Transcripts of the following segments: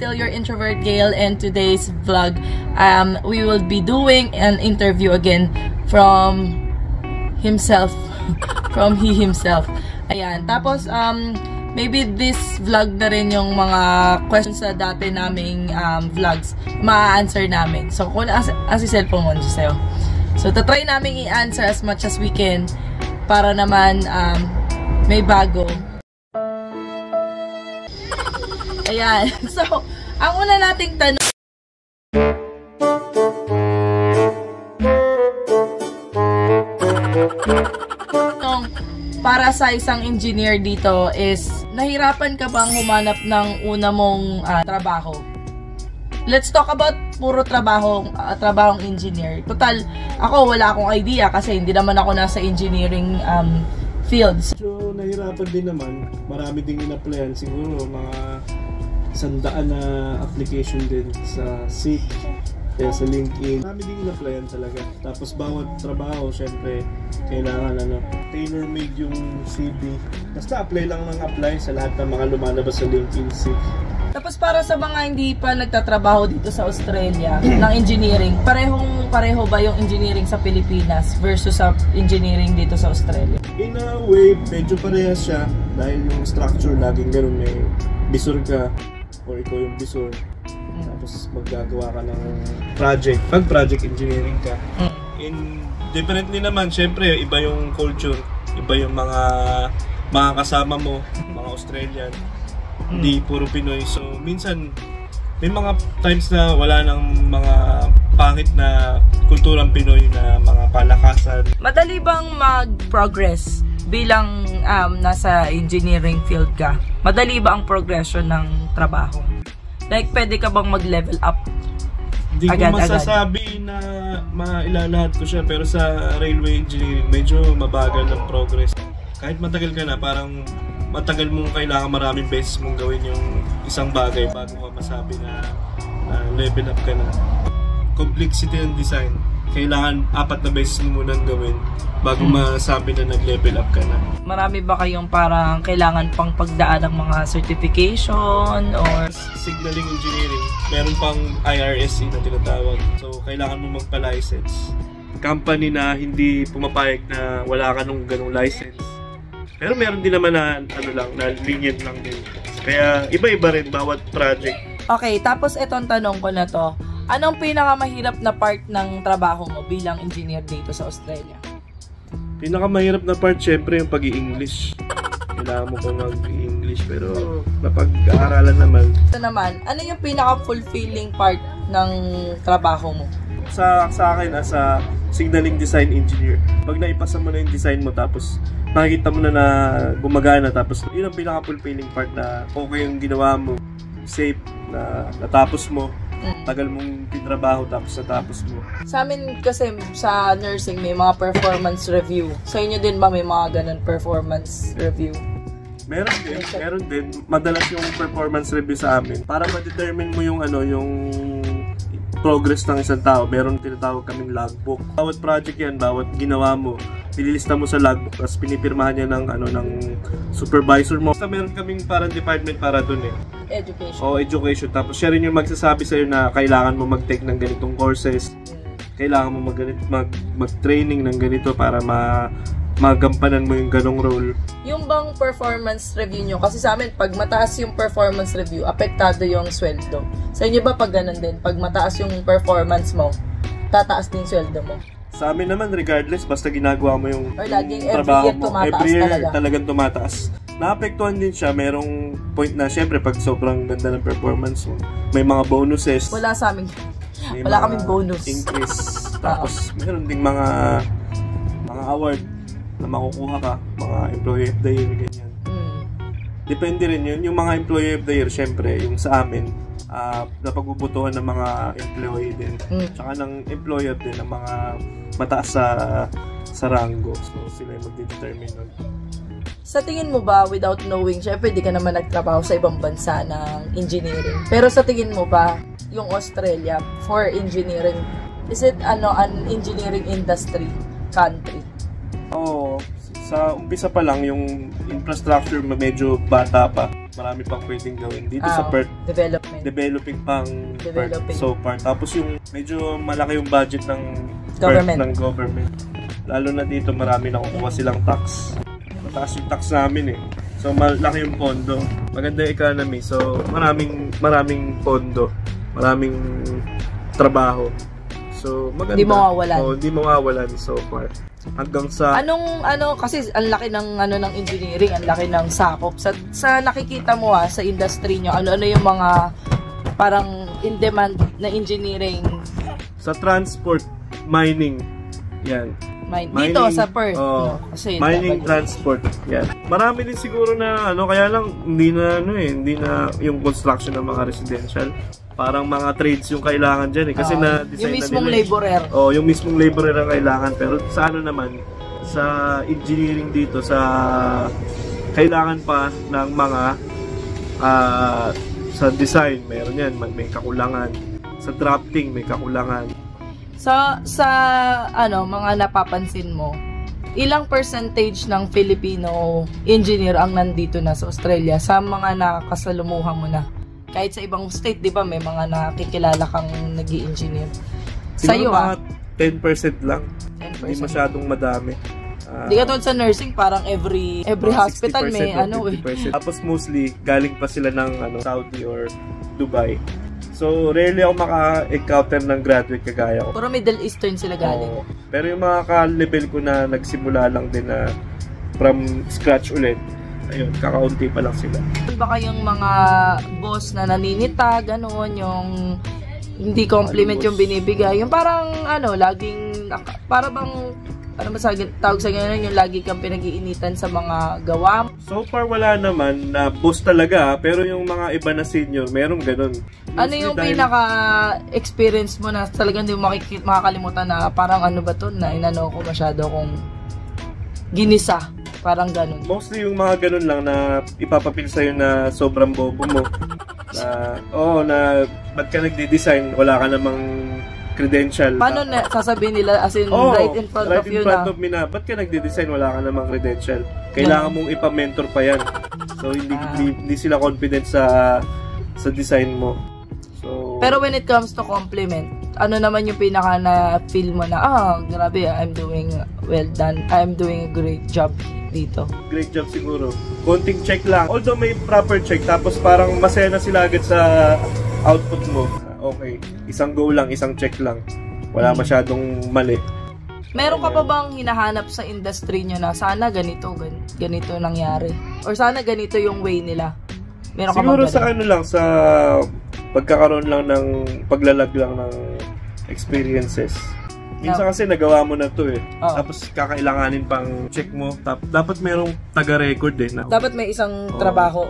still your introvert Gail, and today's vlog, we will be doing an interview again from himself, from he himself. Ayan, tapos maybe this vlog na rin yung mga questions sa dati naming vlogs, ma-answer namin. So, kung as cellphone mo sa'yo. So, tatry namin i-answer as much as we can para naman may bago. Ayan. So, ang una nating tanong para sa isang engineer dito is, nahirapan ka bang humanap ng una mong trabaho? Let's talk about puro trabahong engineer. Total, ako wala akong idea kasi hindi naman ako nasa engineering fields. So, nahirapan din naman. Marami ding in-applyan. Siguro mga 100 na application din sa Seek, kaya sa LinkedIn. Marami ding in-applyan talaga. Tapos bawat trabaho, syempre, kailangan tailor-made yung CV. Basta apply lang ng apply sa lahat ng mga lumalabas sa LinkedIn, Seek. Tapos para sa mga hindi pa nagtatrabaho dito sa Australia ng engineering, pareho ba yung engineering sa Pilipinas versus sa engineering dito sa Australia? In a way, medyo parehas siya dahil yung structure laging ganun, may bisor ka or ikaw yung bisor. Tapos maggagawa ka ng project. Pag project engineering ka. Differently naman, syempre, iba yung culture, iba yung mga kasama mo, mga Australian. Hindi puro Pinoy. So, minsan, may mga times na wala ng mga pangit na kulturang Pinoy na mga palakasan. Madali bang mag-progress bilang nasa engineering field ka? Madali ba ang progression ng trabaho? Like, pwede ka bang mag-level up? Hindi ko masasabi na mailalahat ko siya, pero sa railway engineering, medyo mabagal ng progress. Kahit matagal ka na, parang matagal mong kailangan maraming beses mong gawin yung isang bagay bago ka masabi na level up ka na. Complexity ng design, kailangan 4 na beses mo munang gawin bago masabi na nag-level up ka na. Marami ba kayong parang kailangan pang pagdaan ng mga certification or signaling engineering? Meron pang IRSC na tinatawag. So, kailangan mo magpa-license. Company na hindi pumapayag na wala ka nung ganung license. Pero meron din naman na na lenient lang din. Kaya iba-iba rin bawat project. Okay, tapos etong tanong ko na to. Anong pinakamahirap na part ng trabaho mo bilang engineer dito sa Australia? Pinakamahirap na part, syempre, yung pag-i-English. Kailangan mo pa mag-i-English, pero napag-aaralan naman. Ito naman, ano yung pinaka-fulfilling part ng trabaho mo? Sa akin, as a signaling design engineer, pag naipasa mo na yung design mo, tapos nakikita mo na gumagana, tapos yun ang pinaka-fulfilling part na okay yung ginawa mo, safe, na natapos mo. Tagal mong tinrabaho tapos natapos mo. Sa amin kasi sa nursing may mga performance review. Sa inyo din ba may mga ganun performance review? Meron din. Madalas yung performance review sa amin para ma-determine mo yung yung progress ng isang tao. Meron tinatawag kaming logbook. Bawat project yan, bawat ginawa mo, nililista mo sa logbook, tapos pinipirmahan niya ng supervisor mo. Basta meron kaming parang department para dun Education. Education. Tapos siya rin yung magsasabi sa'yo na kailangan mo mag-take ng ganitong courses. Kailangan mo mag-training ng ganito para magampanan mo yung ganong role. Yung bang performance review nyo, kasi sa amin, pag mataas yung performance review, apektado yung sweldo. Sa inyo ba pag ganun din? Pag mataas yung performance mo, tataas din sweldo mo? Sa amin naman, regardless, basta ginagawa mo yung trabaho mo, every year talagang tumataas. Naapektuhan din siya, merong point na, syempre, pag sobrang ganda ng performance mo, may mga bonuses. Wala sa amin. Wala kaming bonus. Increase. Tapos, meron ding mga award na makukuha ka, mga employee of the year, ganyan. Depende rin yun. Yung mga employee of the year, syempre, yung sa amin, napagbubutuhan ng mga employee din. Tsaka ng employer din, ng mga mataas sa rango. So, sila yung mag-determine nun. Sa tingin mo ba, without knowing, syempre di ka naman nagtrabaho sa ibang bansa ng engineering. Pero sa tingin mo ba, yung Australia, for engineering, is it an engineering industry country? Oo. Sa umpisa pa lang, yung infrastructure medyo bata pa. marami pang pwedeng gawin dito sa Perth. Developing Perth so far. Tapos yung medyo malaki yung budget ng government. Lalo na dito marami nakukuha silang tax. Mataas yung tax namin eh. So malaki yung pondo. Maganda yung economy. So maraming pondo. Maraming trabaho. So maganda. Hindi mawawalan so far. Hanggang sa kasi ang laki ng ng engineering, ang laki ng sakop sa nakikita mo sa industry nyo, ano yung mga parang in demand na engineering sa transport, mining. Yan. Mining, dito sa Perth, kasi mining, transport. Yan. Marami din siguro na kaya lang hindi na yung construction ng mga residential. Parang mga trades yung kailangan dyan eh. Kasi na-design yung mismong laborer. Yung mismong laborer ang kailangan. Pero sa naman, sa engineering dito, kailangan pa ng mga sa design, meron yan, may kakulangan. Sa drafting, may kakulangan. Sa mga napapansin mo, ilang percentage ng Filipino engineer ang nandito na sa Australia sa mga nakasalumuhan mo na? Kahit sa ibang state, di ba, may mga nakikilala kang nag-i-engineer. Sa'yo, mga 10% lang. 10%. Hindi masyadong madami. Hindi ka tulad sa nursing, parang every hospital may 50%. Tapos mostly, galing pa sila ng Saudi or Dubai. So, rarely ako maka-encounter ng graduate kagaya ko. Puro Middle Eastern sila galing. Pero yung mga ka-level ko na nagsimula lang din na from scratch ulit, ayun, kakaunti pa lang sila. Baka yung mga boss na naninita, gano'n, yung hindi compliment yung binibigay. Yung parang, laging, para bang, tawag sa gano'n, yung lagi kang pinag-iinitan sa mga gawa. So far, wala naman na boss talaga, pero yung mga iba na senior, merong gano'n. Ano yung pinaka-experience mo na talagang hindi mo makakalimutan na parang ba to, na inano ko masyado kung ginisa? Parang ganun. Mostly yung mga ganun lang na ipapapil sa'yo na sobrang bobo mo. Na ba't ka nagde-design, wala ka namang credential. Paano na sasabihin nila as in right in front of you na? Me na, ba't ka nagde-design, wala ka namang credential? Kailangan mong ipa-mentor pa yan. So hindi sila confident sa design mo. So, pero when it comes to compliment, ano naman yung pinaka na feel mo na grabe, I'm doing well done, I'm doing a great job dito? Great job siguro. Konting check lang. Although may proper check, tapos parang masaya na sila agad sa output mo. Okay, isang go lang, isang check lang. Wala masyadong mali. Meron ka pa bang hinahanap sa industry nyo na sana ganito nangyari? Or sana ganito yung way nila? Meron siguro ka sa sa pagkakaroon lang ng paglalag lang ng experiences. Minsan kasi nagawa mo na to eh. Tapos kakailanganin pang check mo. Dapat merong taga-record eh. Dapat may isang trabaho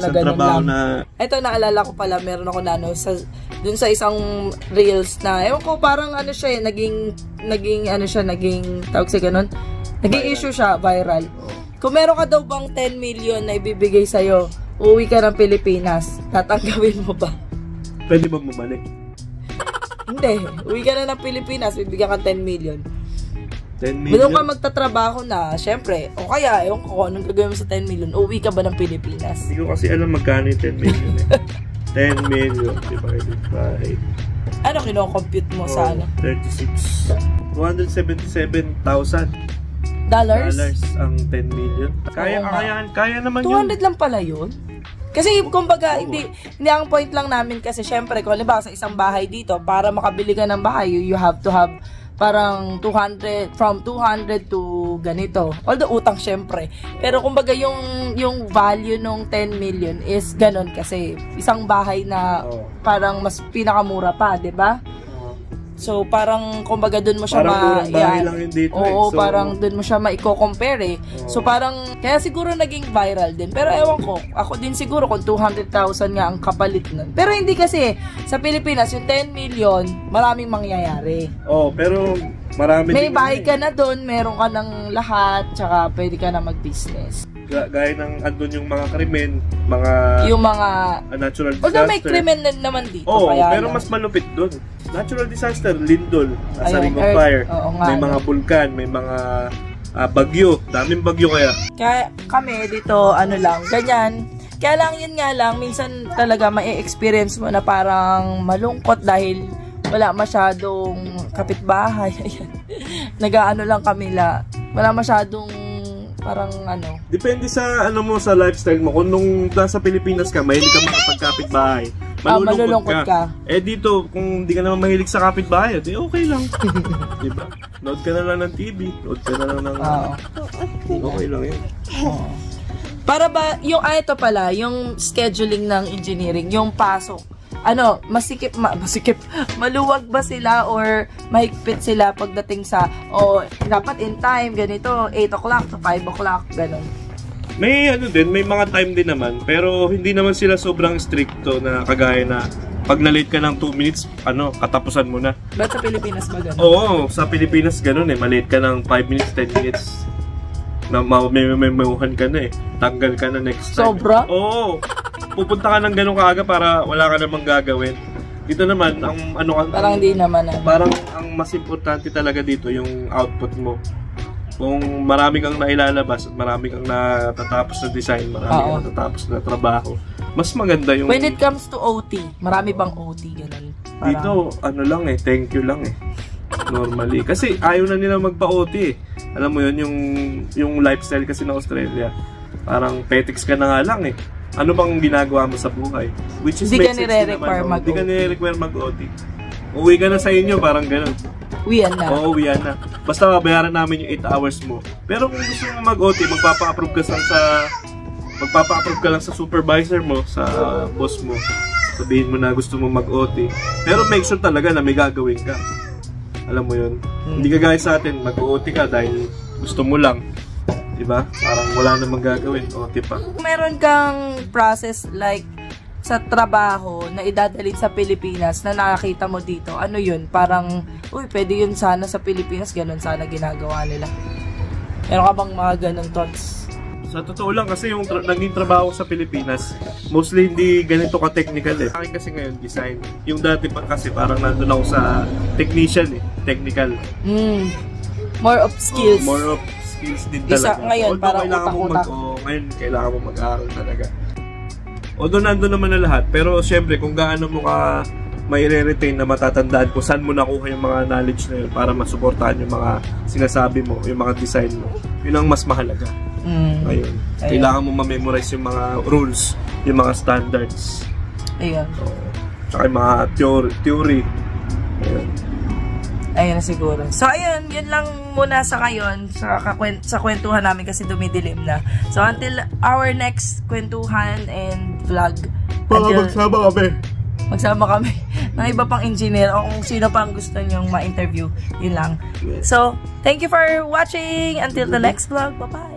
na ganun lang. Ito, naalala ko pala, meron ako na dun sa isang reels na, ewan ko, parang siya eh, naging tawag sa ganun, naging issue siya, viral. Kung meron ka daw bang 10 million na ibibigay sa'yo, uuwi ka ng Pilipinas, tatanggawin mo ba? Pwede ba bumalik? Hindi. Uwi ka na ng Pilipinas, bibigyan ka 10 million. 10 million? Doon ka magtatrabaho na, syempre, o kaya, ewan ko anong gagawin mo sa 10 million, uwi ka ba ng Pilipinas? Hindi ko kasi alam magkano yung 10 million eh. 10 million divided by... Ano kino-compute mo sa 36. 277,000 dollars ang 10 million. Kaya naman 200 lang pala yun? Kasi kumbaga, hindi ang point lang namin kasi syempre, kung halimbawa sa isang bahay dito, para makabili ka ng bahay, you have to have parang 200, from 200 to ganito. Although utang syempre. Pero kumbaga yung value ng 10 million is ganun kasi isang bahay na parang mas pinakamura pa, 'di ba? So parang kumbaga doon mo siya lang yun dito. Oo, so, parang doon mo siya maiko-compare eh. So parang kaya siguro naging viral din. Pero ewan ko, ako din siguro kung 200,000 nga ang kapalit nun. Pero hindi kasi sa Pilipinas yung 10 million, maraming mangyayari. Pero marami may bahay ka na doon, meron ka ng lahat, tsaka pwede ka na mag-business. Gaya ng andun yung mga krimen, yung mga natural disaster. Although may krimen naman dito. Pero mas malupit doon. Natural disaster, lindol, sa Ring of Fire. May mga bulkan, may mga bagyo. Daming bagyo kaya. Kaya kami dito, ganyan. Kaya lang, yun nga lang, minsan talaga mai-experience mo na parang malungkot dahil wala masyadong kapitbahay. Ayan. Nag-aano lang kami wala masyadong parang ano. Depende sa ano mo, sa lifestyle mo. Kung nung nasa Pilipinas ka, mahilig ka makapagkapitbahay, malulungkot ka. Eh dito, kung di ka naman mahilig sa kapitbahay, di okay lang. Diba? Load ka na lang ng TV, load ka na lang ng... Okay lang yun. Para ba, ito pala, yung scheduling ng engineering, yung pasok, ano, maluwag ba sila or mahigpit sila pagdating sa, dapat in time, ganito, 8 o'clock to 5 o'clock, gano'n? May ano din, may mga time din naman, pero hindi naman sila sobrang stricto na kagaya na pag na-late ka ng 2 minutes, katapusan mo na. Ba't sa Pilipinas ba gano'n? Oo, sa Pilipinas gano'n eh, malate ka ng 5 minutes, 10 minutes. Na may ka na eh. Tanggal ka na next time. Sobra? Oo. Pupunta ka ng ganun kaaga para wala ka namang gagawin. Dito naman, parang hindi naman. Parang ang mas importante talaga dito yung output mo. Kung marami kang nailalabas at marami kang natatapos na design, marami kang natatapos na trabaho, mas maganda yung... When it comes to OT, marami bang OT ganun? Parang... Dito, thank you lang eh. Normally. Kasi ayaw na nila magpa-OT eh. Alam mo yun, yung lifestyle kasi ng Australia. Parang petics ka na nga lang eh. Ano bang ginagawa mo sa buhay? Which is di ka nire-require mag-OT. Di ka nire-require mag-OT. Uwi ka na sa inyo, parang gano'n. Uwian na. Oo, uwian na. Basta babayaran namin yung 8 hours mo. Pero kung gusto mo mag-OT, magpapa-approve ka lang sa supervisor mo, sa boss mo. Sabihin mo na gusto mo mag-OT. Pero make sure talaga na may gagawin ka. Alam mo yun? Hindi ka guys sa atin, mag-OT ka dahil gusto mo lang. Diba? Parang wala namang gagawin. OT pa. Meron kang process like sa trabaho na idadalhin sa Pilipinas na nakakita mo dito. Ano yun? Parang, pwede yun sana sa Pilipinas. Ganun sana ginagawa nila. Meron ka bang mga ganun thoughts? Sa totoo lang kasi yung naging trabaho sa Pilipinas, mostly hindi ganito ka-technical eh. Akin kasi ngayon design. Yung dati pa kasi parang nandun ako sa technician eh. Technical. More of skills. More of skills din talaga. Ngayon, parang utak-utak. Ngayon, kailangan mo mag-aaral talaga. Although nandun naman na lahat, pero syempre kung gaano mo ka may re-retain na matatandaan kung saan mo nakuha yung mga knowledge na yun para masuportahan yung mga sinasabi mo, yung mga design mo. Yun ang mas mahalaga. Ngayon, kailangan mo ma-memorize yung mga rules, yung mga standards. Ayun. Tsaka yung mga theory. Ayun. Ayun na siguro. So, ayun, yun lang muna sa ngayon sa kwentuhan namin kasi dumidilim na. So, until our next kwentuhan and vlog. Magsama kami ng iba pang engineer o kung sino pang gusto nyong ma-interview. Yun lang. So, thank you for watching. Until the next vlog. Bye-bye.